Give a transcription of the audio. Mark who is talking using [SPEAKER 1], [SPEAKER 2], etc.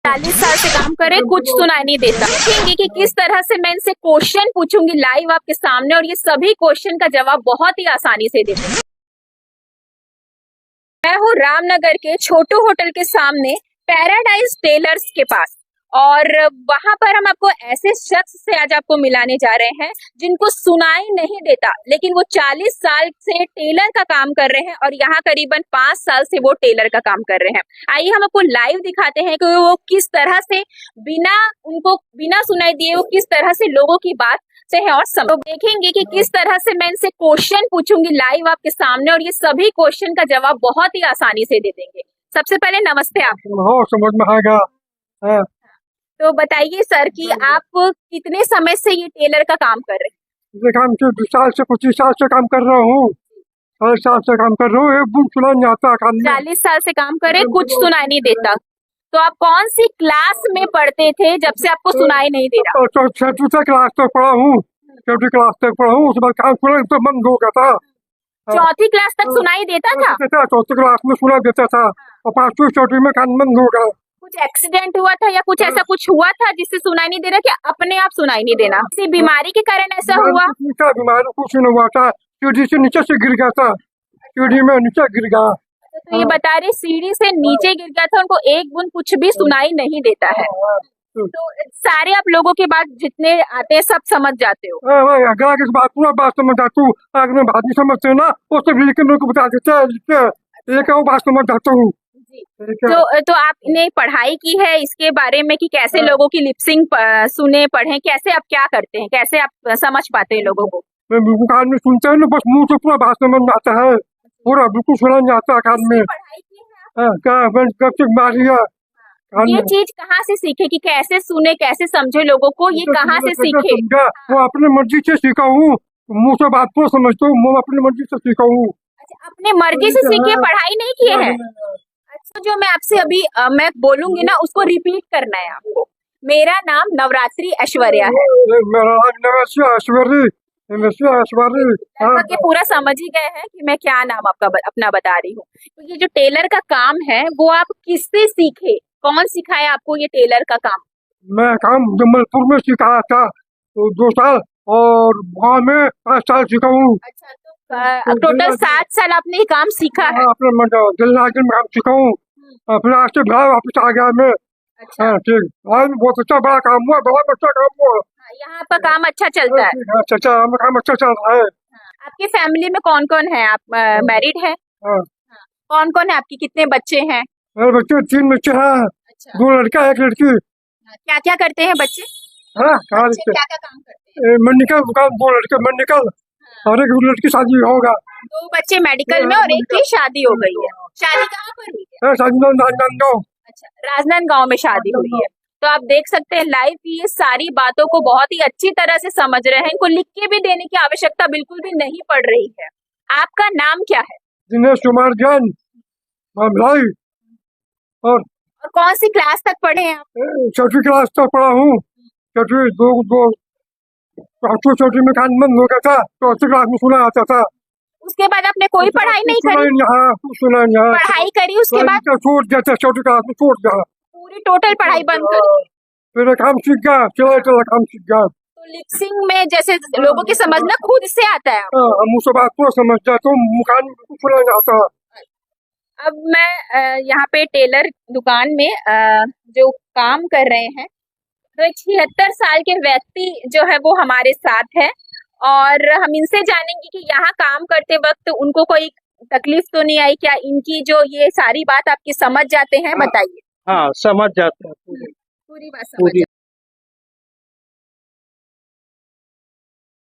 [SPEAKER 1] 40 साल से काम करे, कुछ सुनाई नहीं देता। देखेंगे कि किस तरह से मैं इनसे क्वेश्चन पूछूंगी लाइव आपके सामने, और ये सभी क्वेश्चन का जवाब बहुत ही आसानी से देते हैं। मैं हूँ रामनगर के छोटू होटल के सामने पैराडाइज टेलर्स के पास, और वहां पर हम आपको ऐसे शख्स से आज आपको मिलाने जा रहे हैं जिनको सुनाई नहीं देता, लेकिन वो 40 साल से टेलर का काम कर रहे हैं और यहाँ करीबन 5 साल से वो टेलर का काम कर रहे हैं। आइए हम आपको लाइव दिखाते हैं कि वो किस तरह से बिना सुनाई दिए वो किस तरह से लोगों की बात से है, और सब देखेंगे कि किस तरह से मैं इनसे क्वेश्चन पूछूंगी लाइव आपके सामने, और ये सभी क्वेश्चन का जवाब बहुत ही आसानी से दे देंगे। सबसे पहले नमस्ते आपको।
[SPEAKER 2] समझ में आएगा।
[SPEAKER 1] तो बताइए सर कि आप कितने समय से ये टेलर का काम कर रहे हैं?
[SPEAKER 2] ये काम 20 साल से 25 साल से काम कर रहा हूँ। 40 साल से काम कर रहा हूँ। एक बुन सुनाई नहीं आता काम में।
[SPEAKER 1] 40 साल से काम करे, कुछ सुनाई नहीं देता। तो आप कौन सी क्लास में पढ़ते थे जब से आपको सुनाई नहीं दे रहा?
[SPEAKER 2] तो 6वीं क्लास तक पढ़ा हूँ। 6वीं क्लास तक पढ़ा हूँ, उसके बाद काम सुनाई तो बंद हो गया था।
[SPEAKER 1] 4वीं क्लास तक सुनाई देता था?
[SPEAKER 2] 4वीं क्लास में सुनाई देता था और 5वीं 6वीं में काम बंद हो गया।
[SPEAKER 1] कुछ एक्सीडेंट हुआ था या कुछ ऐसा कुछ हुआ था जिससे सुनाई नहीं दे रहा, कि अपने आप सुनाई नहीं देना? किसी बीमारी के कारण ऐसा हुआ?
[SPEAKER 2] बीमारी कुछ नहीं हुआ था, सीढ़ी से नीचे से गिर गया था। सीढ़ी में नीचे गिर गया।
[SPEAKER 1] तो ये बता रहे सीढ़ी से नीचे गिर गया था, उनको एक बूंद कुछ भी सुनाई नहीं देता है। तो सारे आप लोगों के बात जितने आते हैं सब समझ जाते हो?
[SPEAKER 2] पूरा बात समझ जाती हूँ। अगर मैं बात नहीं समझते ना वो सब लिख के मेरे को बता देते हैं, एक बात समझ जाता हूँ।
[SPEAKER 1] तो आपने पढ़ाई की है इसके बारे में कि कैसे लोगों की लिपसिंग सुने पढ़े, कैसे आप क्या करते हैं, कैसे आप समझ पाते हैं लोगों को?
[SPEAKER 2] कान में सुनते हैं ना, बस मुंह से पूरा बात समझ में आता है, पूरा बिल्कुल सुना नहीं आता कान में।
[SPEAKER 1] ये चीज कहाँ से सीखे कि कैसे सुने कैसे समझे लोगों को, ये कहाँ से सीखे?
[SPEAKER 2] वो अपने मर्जी से सीखा हूँ, मुंह से बात पूरा समझता हूँ, मैं अपनी मर्जी से सीखा हूँ।
[SPEAKER 1] अच्छा, अपने मर्जी से सीखे, पढ़ाई नहीं किए हैं? अच्छा, जो मैं आपसे अभी मैं बोलूंगी ना उसको रिपीट करना है आपको। मेरा नाम नवरात्रि ऐश्वर्या है।
[SPEAKER 2] मेरा नाम ऐश्वर्या।
[SPEAKER 1] ये पूरा समझ ही गए हैं कि मैं क्या नाम आपका अपना बता रही हूँ। तो ये जो टेलर का काम है वो आप किससे सीखे, कौन सिखाया आपको ये टेलर का काम?
[SPEAKER 2] मैं काम जमलपुर में सिखाया था तो 2 साल, और वहाँ में 5 साल सीखा हूँ।
[SPEAKER 1] अच्छा, तो टोटल 7 साल आपने ये काम सीखा है?
[SPEAKER 2] अपने दिल्ली में काम सीखा हूँ, अपने आज से वापस आ गया मैं।
[SPEAKER 1] अच्छा,
[SPEAKER 2] ठीक, बहुत अच्छा बड़ा काम हुआ, बहुत अच्छा काम हुआ।
[SPEAKER 1] यहाँ पर काम अच्छा चलता है?
[SPEAKER 2] अच्छा, काम अच्छा चल रहा है।
[SPEAKER 1] आपकी फैमिली में कौन कौन है? आप मैरिड है? कौन कौन है आपकी, कितने बच्चे हैं?
[SPEAKER 2] मेरे बच्चे 3 बच्चे हैं।
[SPEAKER 1] अच्छा,
[SPEAKER 2] 2 लड़का 1 लड़की।
[SPEAKER 1] क्या क्या करते हैं बच्चे?
[SPEAKER 2] क्या
[SPEAKER 1] क्या काम करते हैं?
[SPEAKER 2] मेडिकल दुकान, 2 लड़के मेडिकल, और 1 लड़की शादी होगा।
[SPEAKER 1] 2 बच्चे मेडिकल में और 1 की शादी हो गई है। शादी कहाँ पर हुई है?
[SPEAKER 2] शादी राजनांदगांव।
[SPEAKER 1] अच्छा, राजनांदगांव में शादी हुई है। तो आप देख सकते हैं लाइव की ये सारी बातों को बहुत ही अच्छी तरह से समझ रहे हैं, इनको लिख के भी देने की आवश्यकता बिल्कुल भी नहीं पड़ रही है। आपका नाम क्या है?
[SPEAKER 2] दिनेश कुमार जैन भाई। और
[SPEAKER 1] कौन सी क्लास तक पढ़े हैं आप?
[SPEAKER 2] 6वीं क्लास तक पढ़ा हूँ। 6वीं में काम बंद हो गया था, 4वीं क्लास में सुना आता था।
[SPEAKER 1] उसके बाद आपने कोई पढ़ाई नहीं करी?
[SPEAKER 2] सुना नहीं।
[SPEAKER 1] पढ़ाई करी उसके बाद?
[SPEAKER 2] छोड़ दिया था, 6वीं क्लास में छोड़ दिया।
[SPEAKER 1] पूरी टोटल पढ़ाई बंद करी?
[SPEAKER 2] फिर काम सीख गया, चला काम सीख गया।
[SPEAKER 1] तो लिपसिंग में जैसे लोगों की समझना खुद से आता है?
[SPEAKER 2] मुझसे बात पूरा समझ जाता हूँ, मुकान सुना नहीं आता।
[SPEAKER 1] अब मैं यहाँ पे टेलर दुकान में जो काम कर रहे हैं, तो एक 76 साल के व्यक्ति जो है वो हमारे साथ है, और हम इनसे जानेंगे कि यहाँ काम करते वक्त उनको कोई तकलीफ तो नहीं आई क्या? इनकी जो ये सारी बात आपकी समझ जाते हैं, बताइए।
[SPEAKER 2] हाँ, समझ जाते हैं,
[SPEAKER 1] पूरी बात समझ